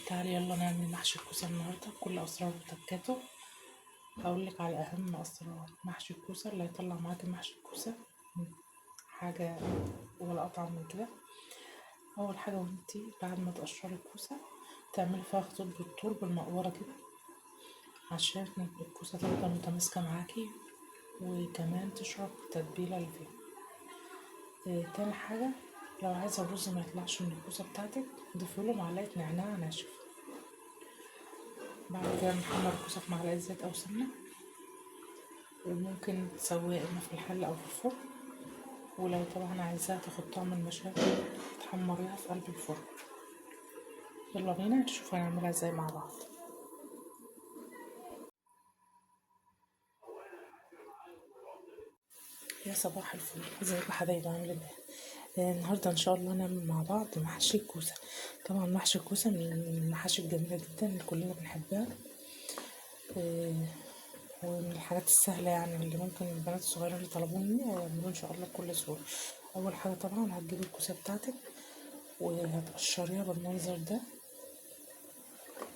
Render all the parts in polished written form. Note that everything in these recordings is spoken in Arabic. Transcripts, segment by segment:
تعالي يلا نعمل محشي الكوسة النهاردة بكل أسرار وتكاته. هقولك على أهم أسرار محشي الكوسة اللي هيطلع معاكي محشي الكوسة حاجة ولا أطعم من كده. أول حاجة وانتي بعد ما تقشري الكوسة تعملي فيها خطوط بالطول بالمقورة كده عشان الكوسة تفضل متماسكة معاكي وكمان تشرب التتبيلة اللي فيها. تاني حاجة، لو عايزة الرز ما يطلعش من الكوسة بتاعتك ضيفيله معلقة نعناع ناشف. بعد كده نحمر الكوسة في معلقة زيت أو سمنة، وممكن تسويها اما في الحل او في الفرن، ولو طبعا عايزاها تاخد طعم المشاوي تحمريها في قلب الفرن. يلا بينا نشوف هنعملها ازاي مع بعض. يا صباح الفل، ازيكم يا حبايبي، عاملين ايه؟ النهارده ان شاء الله هنعمل مع بعض محشي الكوسه. طبعا محشي الكوسه من المحاشي الجميله جدا اللي كلنا بنحبها، ومن الحاجات السهله يعني اللي ممكن البنات الصغيرين اللي طلبوا مني يعملوه ان شاء الله بكل سهوله. اول حاجه طبعا هتجيبي الكوسه بتاعتك وهتقشريها بالمنظر ده،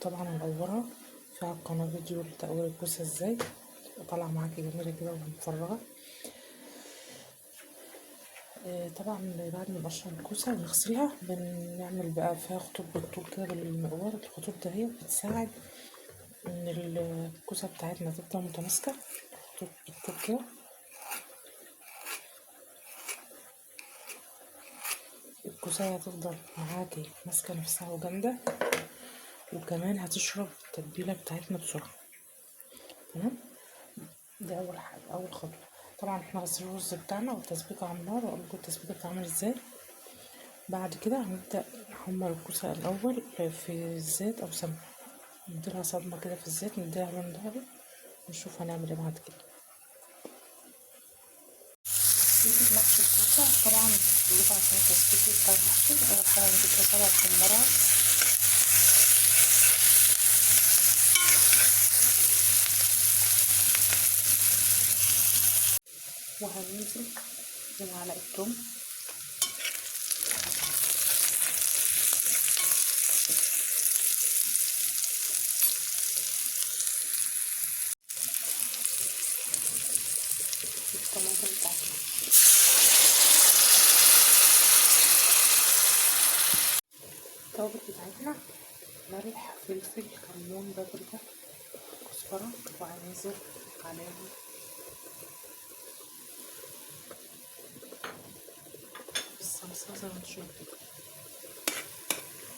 طبعا مدورة في على القناة فيديو لتقوير الكوسة ازاي طالعة معاكي جميلة كده ومفرغة. طبعا بعد ما نقشر الكوسة ونغسلها بنعمل بقى فيها خطوط بالطول كده بالمقوار. الخطوط ده هي بتساعد ان الكوسة بتاعتنا تفضل متماسكة، خطوط بالطول كده. الكوسة هتفضل معاكي ماسكة نفسها وجامدة، وكمان هتشرب التتبيلة بتاعتنا بسرعة. تمام، دي اول حاجه، اول خطوه. طبعا احنا غسلنا الرز بتاعنا والتسبيكه على النار، واقول لكم التسبيكه بتتعمل ازاي. بعد كده هنبدا نحمر الكوسه الاول في الزيت او سمنه، نديلها صدمه كده في الزيت، نديها لون ذهبي، ونشوف هنعمل ايه بعد كده. تسبيكه محشي الكوسه طبعا بنجيبها عشان التسبيكه بتاع المحشي. اول حاجه نجيب بصله نحمرها، وهننزل بمعلقه توم، الطماطم بتاعتنا، التوابل بتاعتنا، ملح، فلفل، كمون، بابريكا، كزبرة، وهننزل عليهم الصلصة زي ما انتوا شايفين.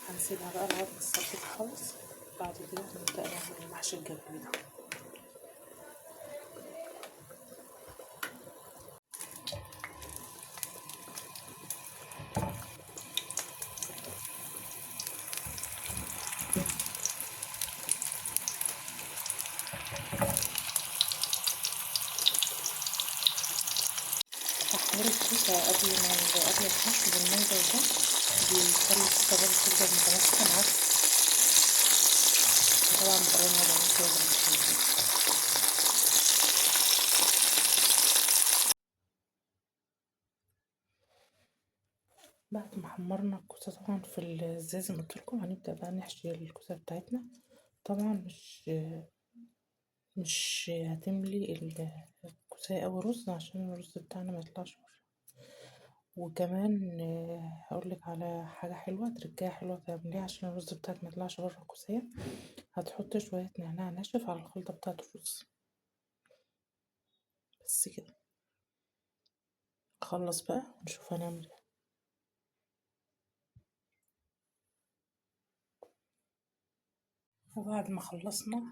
هنسيبها بقى لغاية ما الصلصة تخلص، بعد كده هنبدأ نعمل المحشي الجميل ده. تحمير الكوسة قبل الحشو بالمنظر ده بيخلي الكوسة برضه تفضل متماسكة معاك. طبعا بأول مرة عملت كده زي ما انتوا شايفين. بعد ما حمرنا الكوسة طبعا في الزيت زي ما قلتلكم، هنبدأ بقى نحشي الكوسة بتاعتنا. طبعا مش هتملي الكوسة أوي رز عشان الرز بتاعنا ما يطلعش. وكمان هقولك على حاجة حلوة، تركاية حلوة تعمليها عشان الرز بتاعك ما يطلعش بره الكوسية. هتحطي شوية نعناع ناشف على الخلطة بتاعة الرز، بس كده. خلص بقى نشوف هنعمل ايه. وبعد ما خلصنا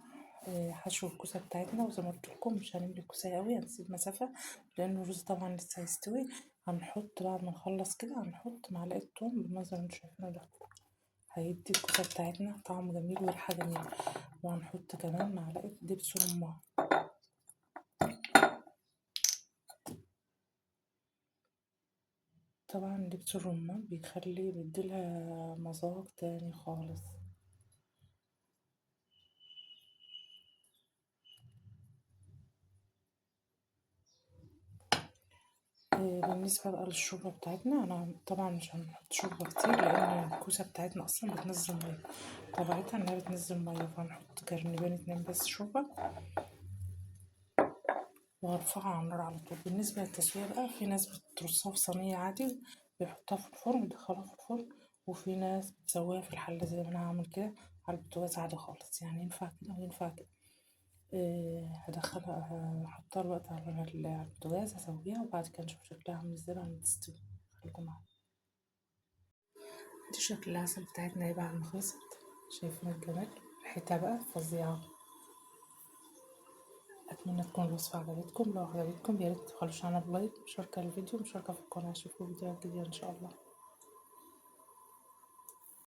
حشو الكوسة بتاعتنا، وزي ما قلت لكم مش هنملي الكوسة قوي، هنسيب مسافة لأن الرز طبعا لسه هيستوي. هنحط بعد ما نخلص كده هنحط معلقة توم بالمنظر اللي انتوا شايفينه ده، هيدي الكوسة بتاعتنا طعم جميل وريحة جميلة. وهنحط كمان معلقة دبس رمان. طبعا دبس الرمان بيديلها مذاق تاني خالص. بالنسبة بقى للشوربة بتاعتنا، أنا طبعا مش هنحط شوربة كتير لأن الكوسة بتاعتنا أصلا بتنزل مية، طبيعتها إنها بتنزل مية، فهنحط جرنبين 2 بس شوربة وهرفعها على النار على طول. بالنسبة للتسوية بقى، في ناس بترصها في صينية عادي بيحطها في الفرن ويدخلها في الفرن، وفي ناس بتسويها في الحلة زي ما أنا هعمل كده على البوتاجاز عادي خالص، يعني ينفع كده وينفع كده. هدخلها هحطها الوقت على البوتاجاز، هسويها وبعد كده نشوف شكلها عامل ازاي بعد ما تستوي. خليكم معايا. دي شكل العسل بتاعتنا ايه بعد ما خلصت، شايفين الجمال، ريحتها بقى فظيعة. أتمنى تكون الوصفة عجبتكم، لو عجبتكم ياريت تخلوش عنها بلايك، مشاركة الفيديو، مشاركة في القناة، أشوفكم فيديوهات جديدة إن شاء الله.